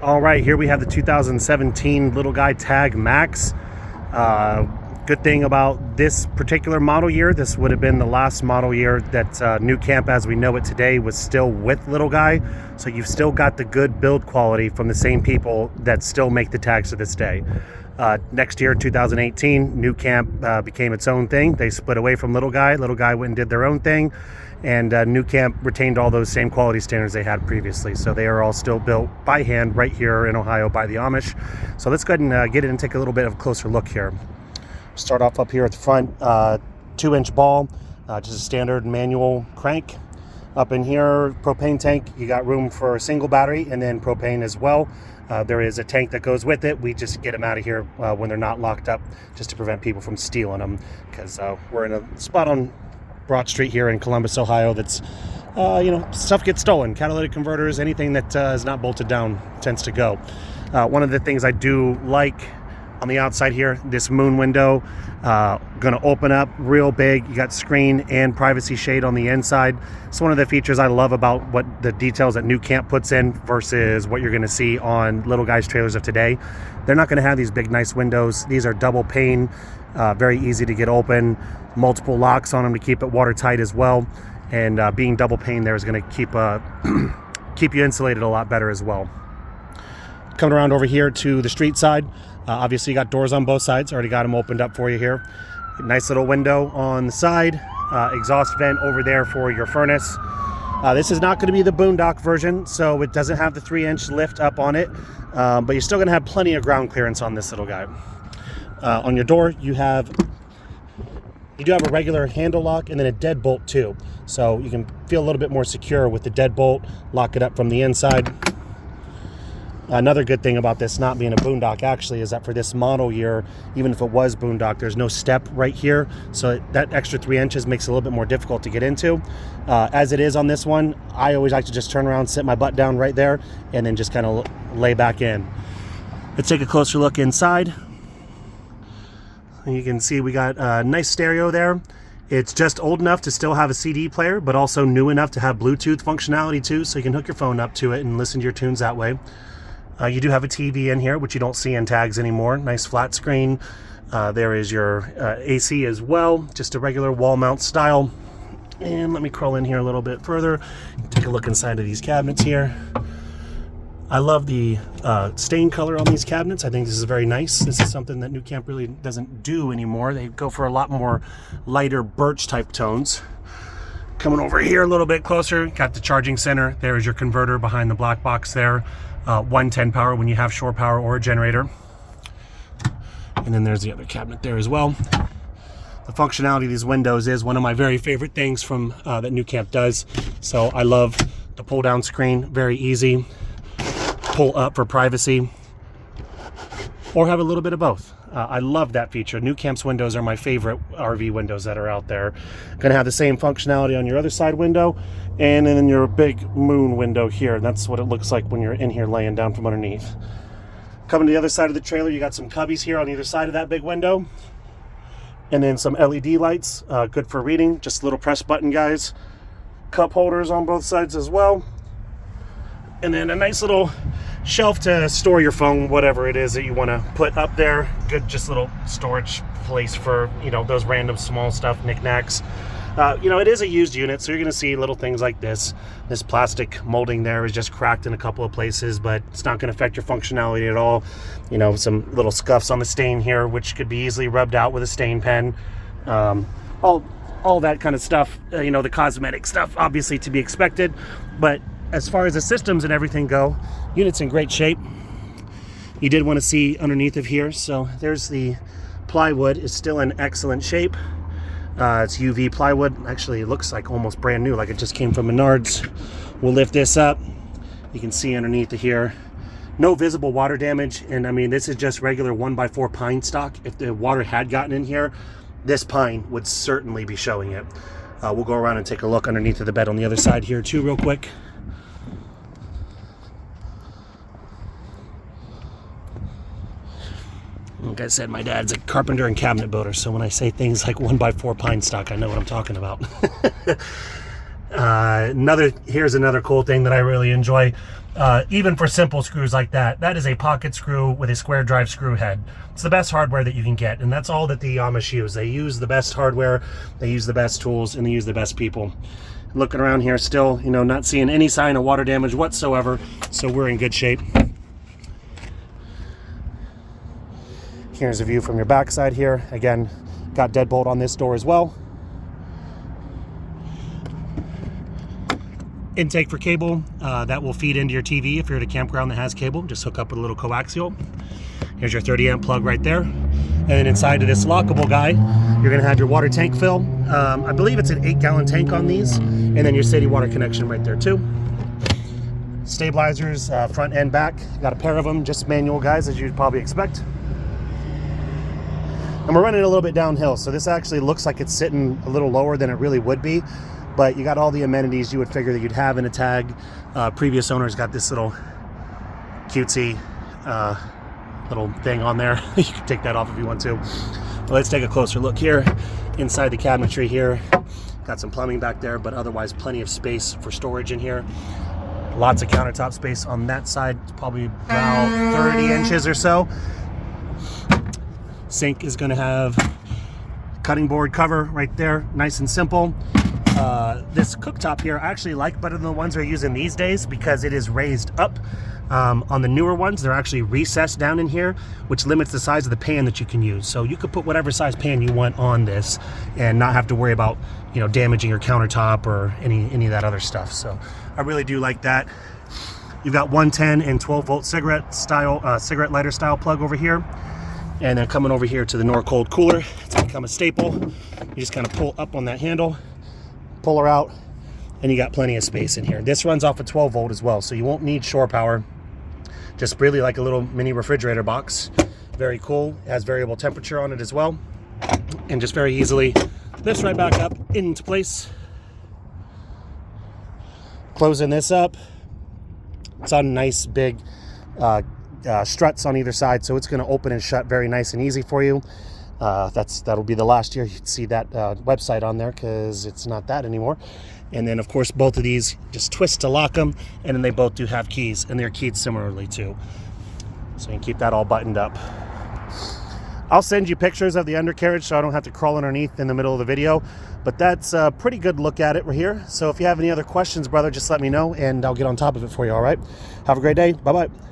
All right, here we have the 2017 Little Guy Tag Max. Good thing about this particular model year, this would have been the last model year that New Camp as we know it today was still with Little Guy. So you've still got the good build quality from the same people that still make the tags to this day. Next year, 2018, New Camp became its own thing. They split away from Little Guy. Little Guy went and did their own thing. And New Camp retained all those same quality standards they had previously. So they are all still built by hand right here in Ohio by the Amish. So let's go ahead and get in and take a little bit of a closer look here. Start off up here at the front, 2-inch ball, just a standard manual crank. Up in here, propane tank, you got room for a single battery and then propane as well. There is a tank that goes with it. We just get them out of here when they're not locked up just to prevent people from stealing them, because we're in a spot on Broad Street here in Columbus, Ohio that's, stuff gets stolen. Catalytic converters, anything that is not bolted down tends to go. One of the things I do like on the outside here, this moon window, gonna open up real big. You got screen and privacy shade on the inside. It's one of the features I love about what the details that New Camp puts in versus what you're gonna see on Little Guy's trailers of today. They're not gonna have these big nice windows. These are double pane, very easy to get open, multiple locks on them to keep it watertight as well. And being double pane there is gonna keep keep you insulated a lot better as well. Coming around over here to the street side, obviously you got doors on both sides. Already got them opened up for you here. Nice little window on the side, exhaust vent over there for your furnace. This is not going to be the Boondock version, so it doesn't have the 3-inch lift up on it, but you're still going to have plenty of ground clearance on this little guy. On your door, you do have a regular handle lock and then a deadbolt too, so you can feel a little bit more secure with the deadbolt. Lock it up from the inside. Another good thing about this not being a Boondock actually is that for this model year, even if it was Boondock, there's no step right here. So that extra 3 inches makes it a little bit more difficult to get into. As it is on this one, I always like to just turn around, sit my butt down right there, and then just kind of lay back in. Let's take a closer look inside. You can see we got a nice stereo there. It's just old enough to still have a CD player, but also new enough to have Bluetooth functionality too, so you can hook your phone up to it and listen to your tunes that way. You do have a TV in here, which you don't see in tags anymore. Nice flat screen. There is your AC as well, just a regular wall mount style. And let me crawl in here a little bit further. Take a look inside of these cabinets here. I love the stain color on these cabinets. I think this is very nice. This is something that New Camp really doesn't do anymore. They go for a lot more lighter birch type tones. Coming over here a little bit closer, got the charging center. There is your converter behind the black box there. 110 power when you have shore power or a generator. And then there's the other cabinet there as well. The functionality of these windows is one of my very favorite things from that New Camp does. So I love the pull down screen, very easy. Pull up for privacy, or have a little bit of both. I love that feature. New Camp's windows are my favorite RV windows that are out there. Gonna have the same functionality on your other side window, and then your big moon window here. That's what it looks like when you're in here laying down from underneath. Coming to the other side of the trailer, you got some cubbies here on either side of that big window, and then some LED lights, good for reading, just little press button guys. Cup holders on both sides as well, and then a nice little shelf to store your phone, whatever it is that you want to put up there. Good, just little storage place for, those random small stuff, knickknacks. It is a used unit, so you're going to see little things like this. This plastic molding there is just cracked in a couple of places, but it's not going to affect your functionality at all. Some little scuffs on the stain here, which could be easily rubbed out with a stain pen. All that kind of stuff, the cosmetic stuff, obviously to be expected, but as far as the systems and everything go, unit's in great shape. You did want to see underneath of here, so there's the plywood. Is still in excellent shape. It's UV plywood. Actually, it looks like almost brand new, like it just came from Menards. We'll lift this up. You can see underneath of here, no visible water damage, and I mean, this is just regular 1x4 pine stock. If the water had gotten in here, this pine would certainly be showing it. We'll go around and take a look underneath of the bed on the other side here too real quick. Like I said, my dad's a carpenter and cabinet builder, so when I say things like 1x4 pine stock, I know what I'm talking about. Here's another cool thing that I really enjoy. Even for simple screws like that, that is a pocket screw with a square drive screw head. It's the best hardware that you can get, and that's all that the Amish use. They use the best hardware, they use the best tools, and they use the best people. Looking around here still, you know, not seeing any sign of water damage whatsoever, so we're in good shape. Here's a view from your backside here. Again, got deadbolt on this door as well. Intake for cable, that will feed into your TV if you're at a campground that has cable. Just hook up with a little coaxial. Here's your 30 amp plug right there. And then inside of this lockable guy, you're gonna have your water tank fill. I believe it's an 8-gallon tank on these, and then your city water connection right there too. Stabilizers, front and back. Got a pair of them, just manual guys, as you'd probably expect. And we're running a little bit downhill, so this actually looks like it's sitting a little lower than it really would be. But you got all the amenities you would figure that you'd have in a tag. Previous owners got this little cutesy little thing on there. You can take that off if you want to. But let's take a closer look here. Inside the cabinetry here, got some plumbing back there, but otherwise plenty of space for storage in here. Lots of countertop space on that side, probably about 30 inches or so. Sink is gonna have cutting board cover right there, nice and simple. This cooktop here I actually like better than the ones we're using these days because it is raised up. On the newer ones, they're actually recessed down in here, which limits the size of the pan that you can use. So you could put whatever size pan you want on this and not have to worry about, you know, damaging your countertop or any of that other stuff. So I really do like that. You've got 110 and 12 volt cigarette lighter style plug over here. And then coming over here to the Norcold cooler, it's become a staple. You just kind of pull up on that handle, pull her out, and you got plenty of space in here. This runs off of 12 volt as well, so you won't need shore power. Just really like a little mini refrigerator box. Very cool. It has variable temperature on it as well. And just very easily lifts right back up into place. Closing this up. It's on nice big struts on either side, so it's going to open and shut very nice and easy for you. That'll be the last year you'd see that website on there because it's not that anymore. And then of course both of these just twist to lock them, and then they both do have keys, and they're keyed similarly too, so you can keep that all buttoned up. I'll send you pictures of the undercarriage so I don't have to crawl underneath in the middle of the video, but that's a pretty good look at it right here. So if you have any other questions, brother, just let me know and I'll get on top of it for you. All right, have a great day. Bye bye.